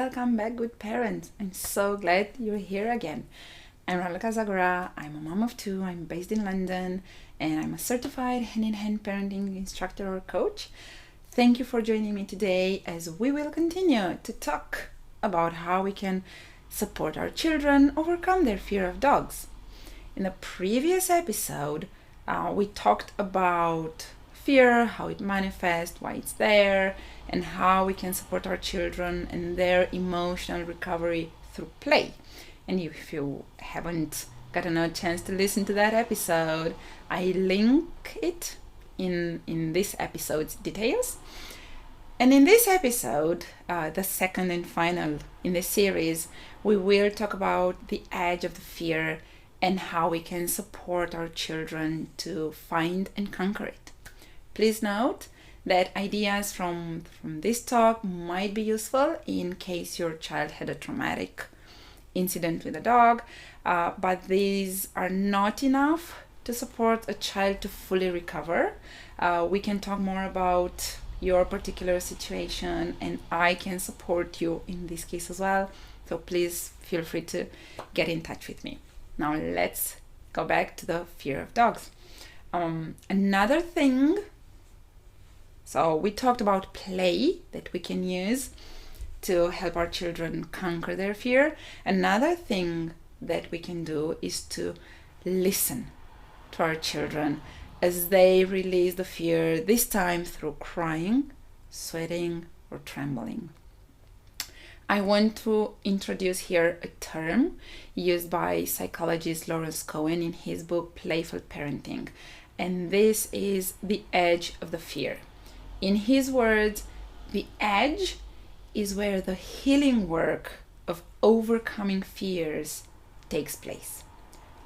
welcome back, good parents. I'm so glad you're here again. I'm Raluca Zagura. I'm a mom of two. I'm based in London and I'm a certified hand-in-hand parenting instructor or coach. Thank you for joining me today as we will continue to talk about how we can support our children overcome their fear of dogs. In the previous episode, we talked about fear, how it manifests, why it's there, and how we can support our children and their emotional recovery through play. And if you haven't gotten a chance to listen to that episode, I link it in this episode's details. And in this episode, the second and final in the series, we will talk about the edge of the fear and how we can support our children to find and conquer it. Please note that ideas from this talk might be useful in case your child had a traumatic incident with a dog, but these are not enough to support a child to fully recover. We can talk more about your particular situation and I can support you in this case as well. So please feel free to get in touch with me. Now let's go back to the fear of dogs. Another thing, so we talked about play that we can use to help our children conquer their fear. Another thing that we can do is to listen to our children as they release the fear, this time through crying, sweating, or trembling. I want to introduce here a term used by psychologist Lawrence Cohen in his book Playful Parenting, and this is the edge of the fear. In his words, the edge is where the healing work of overcoming fears takes place.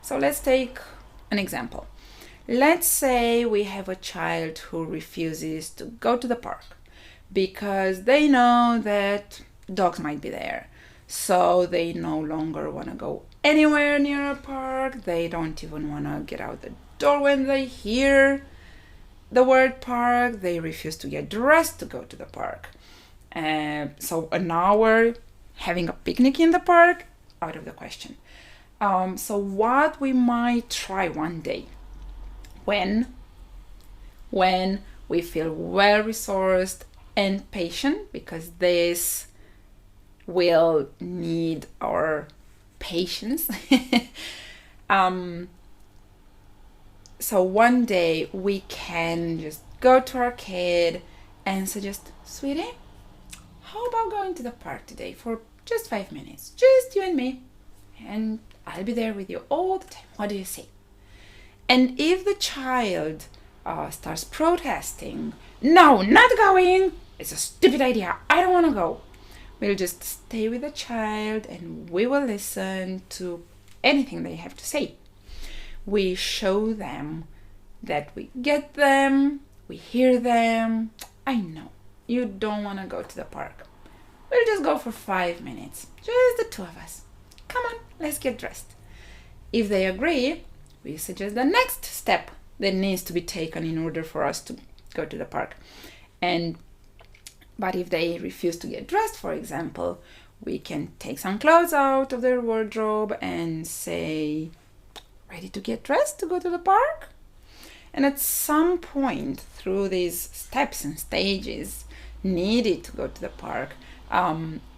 So let's take an example. Let's say we have a child who refuses to go to the park because they know that dogs might be there. So they no longer want to go anywhere near a park. They don't even want to get out the door when they hear the word park. They refuse to get dressed to go to the park. So an hour having a picnic in the park, out of the question. So what we might try one day when we feel well-resourced and patient, because this will need our patience. So one day we can just go to our kid and suggest, sweetie, how about going to the park today for just 5 minutes? Just you and me. And I'll be there with you all the time. What do you say? And if the child starts protesting, no, not going, it's a stupid idea, I don't want to go, we'll just stay with the child and we will listen to anything they have to say. We show them that we get them, we hear them. I know you don't want to go to the park. We'll just go for 5 minutes, just the two of us. Come on, let's get dressed. If they agree, we suggest the next step that needs to be taken in order for us to go to the park. But if they refuse to get dressed, for example, we can take some clothes out of their wardrobe and say, ready to get dressed to go to the park? And at some point through these steps and stages needed to go to the park,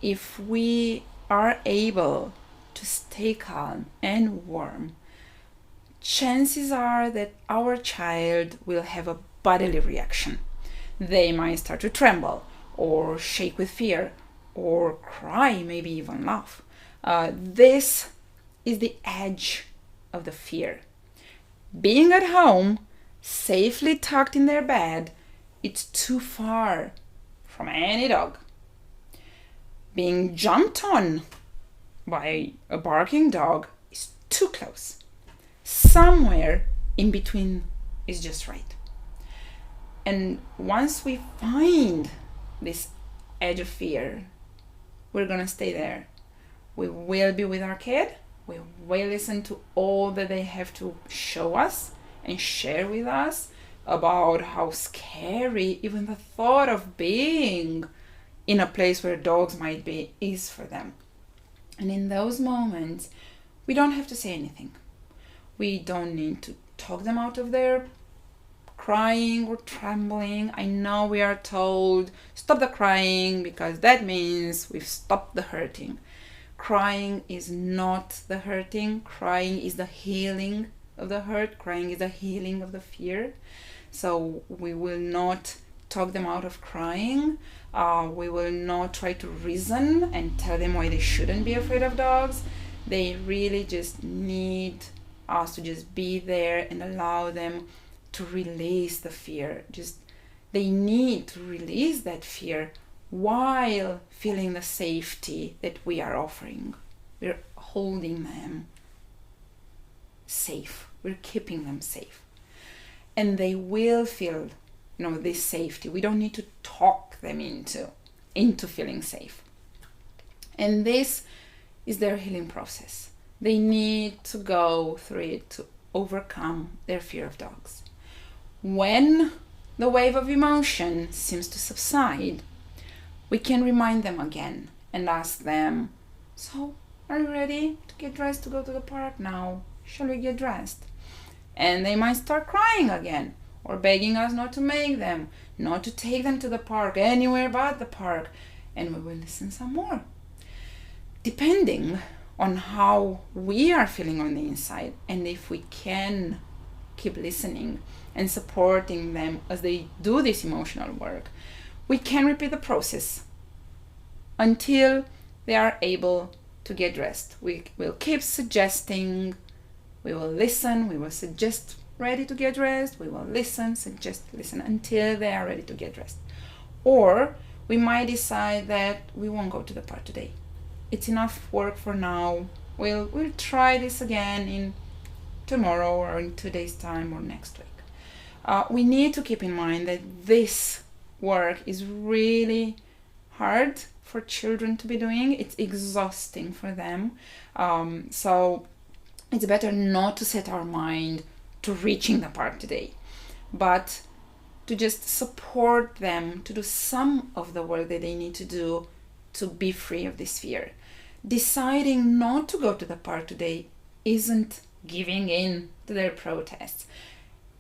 if we are able to stay calm and warm, chances are that our child will have a bodily reaction. They might start to tremble or shake with fear or cry, maybe even laugh. This is the edge of the fear. Being at home, safely tucked in their bed, it's too far from any dog. Being jumped on by a barking dog is too close. Somewhere in between is just right. And once we find this edge of fear, we're gonna stay there. We will be with our kid. We will listen to all that they have to show us and share with us about how scary even the thought of being in a place where dogs might be is for them. And in those moments, we don't have to say anything. We don't need to talk them out of their crying or trembling. I know we are told, stop the crying, because that means we've stopped the hurting. Crying is not the hurting. Crying is the healing of the hurt. Crying is the healing of the fear. So we will not talk them out of crying. We will not try to reason and tell them why they shouldn't be afraid of dogs. They really just need us to just be there and allow them to release the fear. They need to release that fear while feeling the safety that we are offering. We're holding them safe. We're keeping them safe. And they will feel, this safety. We don't need to talk them into feeling safe. And this is their healing process. They need to go through it to overcome their fear of dogs. When the wave of emotion seems to subside, we can remind them again and ask them, so are you ready to get dressed to go to the park now? Shall we get dressed? And they might start crying again, or begging us not to take them to the park, anywhere but the park, and we will listen some more. Depending on how we are feeling on the inside, and if we can keep listening and supporting them as they do this emotional work, we can repeat the process until they are able to get dressed. We will keep suggesting, we will listen, we will suggest ready to get dressed, we will listen, suggest, listen until they are ready to get dressed. Or we might decide that we won't go to the park today. It's enough work for now. We'll try this again in tomorrow or in 2 days' time or next week. We need to keep in mind that this work is really hard for children to be doing. It's exhausting for them. So it's better not to set our mind to reaching the park today, but to just support them to do some of the work that they need to do to be free of this fear. Deciding not to go to the park today isn't giving in to their protests.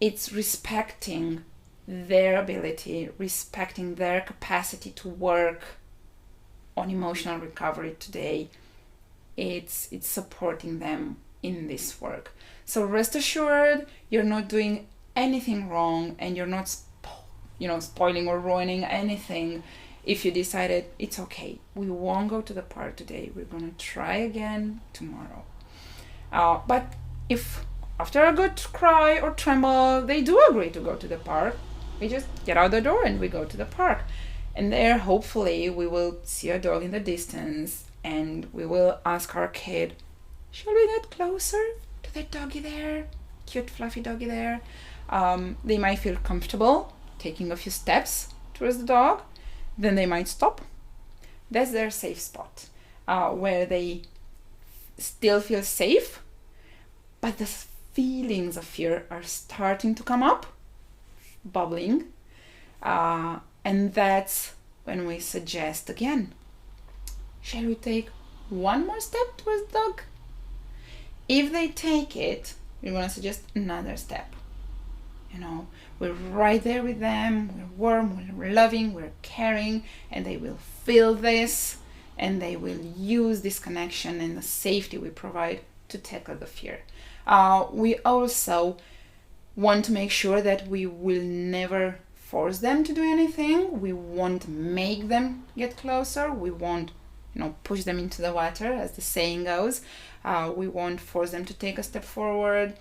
It's respecting their ability, respecting their capacity to work on emotional recovery today. It's supporting them in this work. So rest assured, you're not doing anything wrong, and you're not spoiling or ruining anything if you decided it's okay, we won't go to the park today, we're going to try again tomorrow. But if after a good cry or tremble they do agree to go to the park, we just get out the door and we go to the park. And there hopefully we will see a dog in the distance, and we will ask our kid, shall we get closer to that doggy there, cute fluffy doggy there? They might feel comfortable taking a few steps towards the dog, then they might stop. That's their safe spot, where they still feel safe, but the feelings of fear are starting to come up, bubbling, and that's when we suggest again, shall we take one more step towards the dog? If they take it, we're going to suggest another step. We're right there with them, we're warm, we're loving, we're caring, and they will feel this, and they will use this connection and the safety we provide to tackle the fear. We also want to make sure that we will never force them to do anything. We won't make them get closer. We won't, push them into the water, as the saying goes. We won't force them to take a step forward.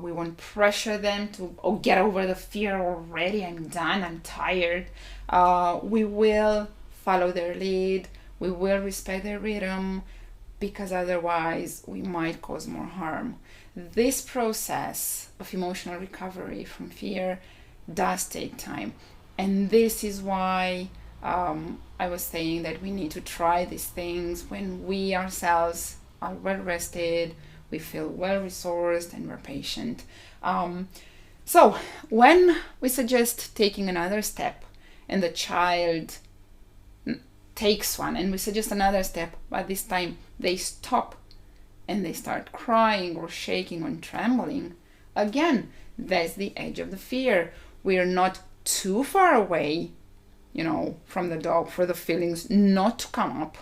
We won't pressure them to, get over the fear already. I'm done. I'm tired. We will follow their lead. We will respect their rhythm, because otherwise we might cause more harm. This process of emotional recovery from fear does take time. And this is why I was saying that we need to try these things when we ourselves are well rested, we feel well resourced, and we're patient. So when we suggest taking another step and the child takes one and we suggest another step, but this time they stop and they start crying or shaking or trembling, again, that's the edge of the fear. We're not too far away, from the dog for the feelings not to come up.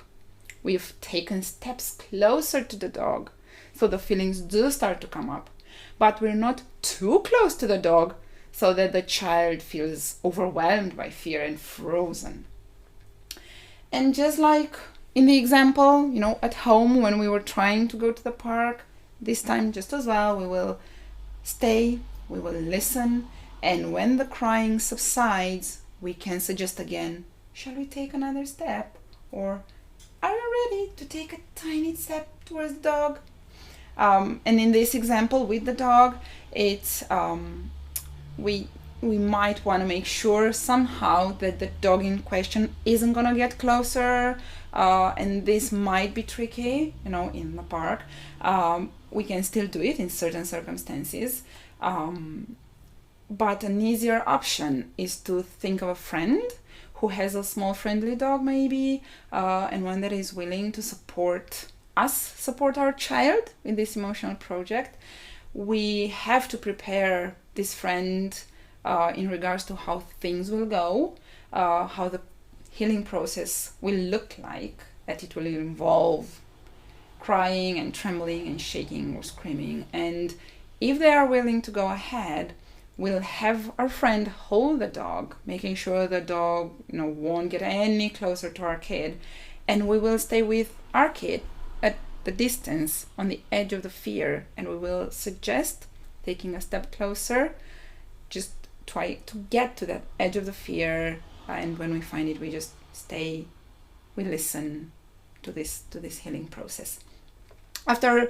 We've taken steps closer to the dog, so the feelings do start to come up. But we're not too close to the dog so that the child feels overwhelmed by fear and frozen. And just like in the example, at home when we were trying to go to the park, this time just as well, we will stay, we will listen, and when the crying subsides, we can suggest again, shall we take another step? Or are you ready to take a tiny step towards the dog? And in this example with the dog, it's we might want to make sure somehow that the dog in question isn't gonna get closer, and this might be tricky, in the park. We can still do it in certain circumstances, but an easier option is to think of a friend who has a small friendly dog maybe, and one that is willing to support our child in this emotional project. We have to prepare this friend in regards to how things will go, how the healing process will look like, that it will involve crying and trembling and shaking or screaming. And if they are willing to go ahead, we'll have our friend hold the dog, making sure the dog won't get any closer to our kid, and we will stay with our kid at the distance on the edge of the fear, and we will suggest taking a step closer, just try to get to that edge of the fear, and when we find it, we just stay, we listen to this healing process. After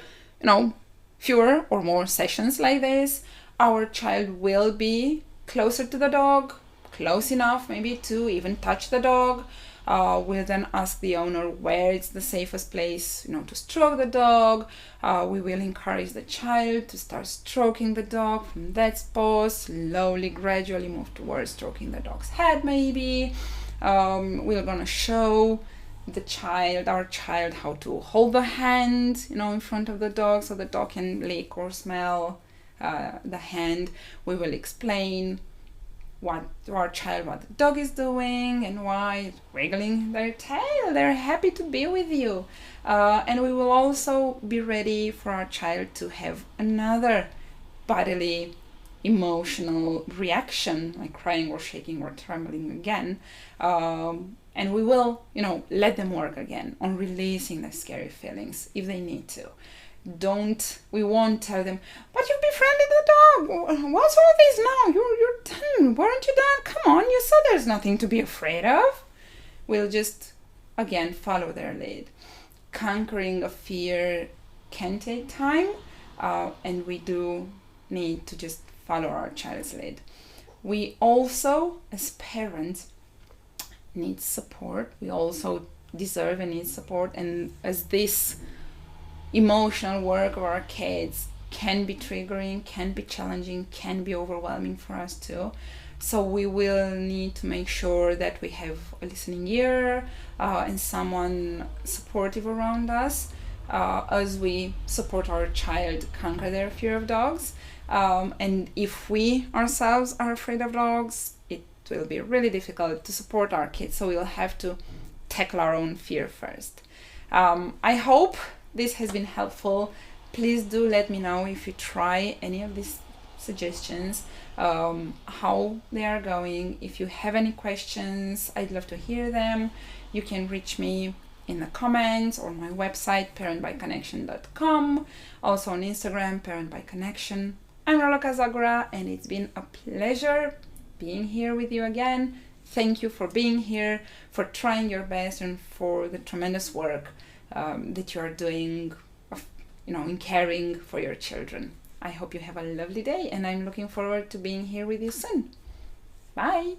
fewer or more sessions like this, our child will be closer to the dog, close enough maybe to even touch the dog. We'll then ask the owner where it's the safest place, to stroke the dog. We will encourage the child to start stroking the dog from that spot, slowly, gradually move towards stroking the dog's head maybe. We're gonna show our child how to hold the hand, in front of the dog so the dog can lick or smell the hand. We will explain to our child what the dog is doing and why it's wiggling their tail. They're happy to be with you. And we will also be ready for our child to have another bodily emotional reaction, like crying or shaking or trembling again. And we will, let them work again on releasing the scary feelings if they need to. We won't tell them, but you've befriended the dog. What's all this now? You're done. Weren't you done? Come on, you said there's nothing to be afraid of. We'll just, again, follow their lead. Conquering a fear can take time, and we do need to just follow our child's lead. We also, as parents, need support. We also deserve and need support, and as this emotional work of our kids can be triggering, can be challenging, can be overwhelming for us too. So we will need to make sure that we have a listening ear and someone supportive around us as we support our child conquer their fear of dogs. And if we ourselves are afraid of dogs, it will be really difficult to support our kids. So we'll have to tackle our own fear first. I hope this has been helpful. Please do let me know if you try any of these suggestions, how they are going. If you have any questions, I'd love to hear them. You can reach me in the comments or my website, parentbyconnection.com. Also on Instagram, parentbyconnection. I'm Raluca Zagura, and it's been a pleasure being here with you again. Thank you for being here, for trying your best, and for the tremendous work that you are doing, in caring for your children. I hope you have a lovely day, and I'm looking forward to being here with you soon. Bye.